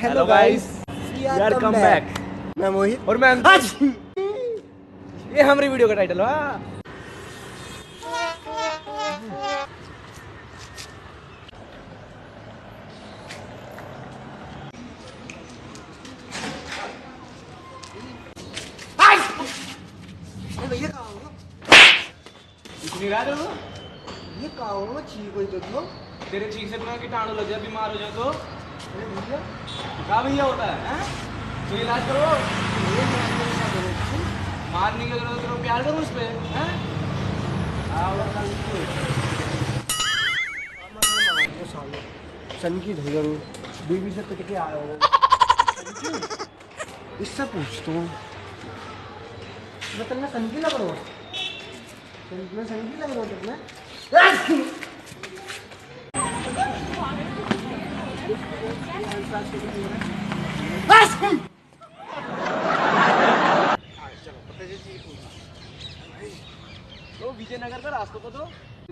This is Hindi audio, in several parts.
Hello guys, we are come back. मैं मोहित और मैं ये हमारी वीडियो का टाइटल है। भैया कहाँ हो? इतनी रात हो ये कहाँ हो? चीख कोई तो दो। तेरे चीख से बिना कीटाणु लग जाए, बीमार हो जाए तो अरे भैया क्या भैया होता है? तो इलाज करो। मारने की जरूरत करो, प्यार करो उस पे। सन की धोया बीवी से पिट के आया हो। इससे पूछता हूँ मैं तुमने सन की लग रहा हूँ, मैं सन की लग रहा हूँ तुमने। तो विजयनगर का रास्ता तो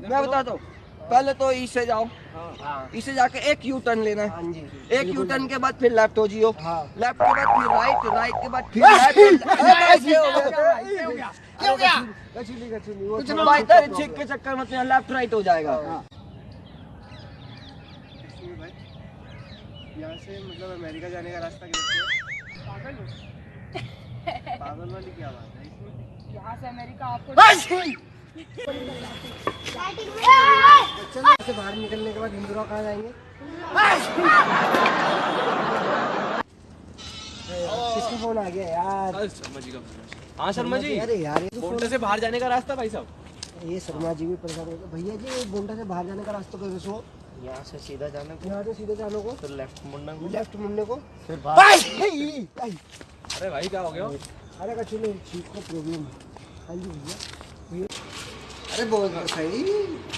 मैं बताता हूँ। पहले तो ई से जाओ, हाँ ई से जाके एक यू टर्न लेना है। हाँ जी, एक यू टर्न के बाद फिर लेफ्ट हो जियो, हाँ। लेफ्ट के बाद फिर राइट, राइट के बाद फिर लेफ्ट। बाई तरह चेक के चक्कर में तुम्हारा लेफ्ट राइट हो जाएगा। यहाँ से मतलब अमेरिका जाने का रास्ता पागल वाली क्या बात है इसमें? यहाँ से अमेरिका आपको से बाहर निकलने के बाद हिंदुरा कहाँ जाएंगे? किसका फोन आ गया यार? शर्मा जी का। हाँ शर्मा जी, अरे यार ये तो बोंडे से बाहर जाने का रास्ता भाई साहब। ये शर्मा जी भी परेशान हो गए। भैया जी ये बोंडा से बाहर जाने का रास्ता कैसे सो? यहाँ से सीधा जाने को, यहाँ से सीधे जाने को, फिर लेफ्ट मुड़ने को, लेफ्ट मुड़ने को, फिर बाहर। अरे भाई क्या हो गया? अरे कछु नहीं, चीख को प्रॉब्लम है। हाँ जी भैया, अरे बोल तो सही।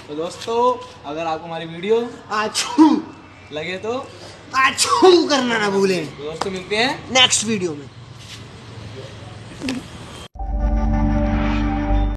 तो दोस्तों, अगर आपको हमारी वीडियो आछू लगे तो आछू करना ना भूलें। दोस्तों मिलते हैं नेक्स्ट वीडियो में।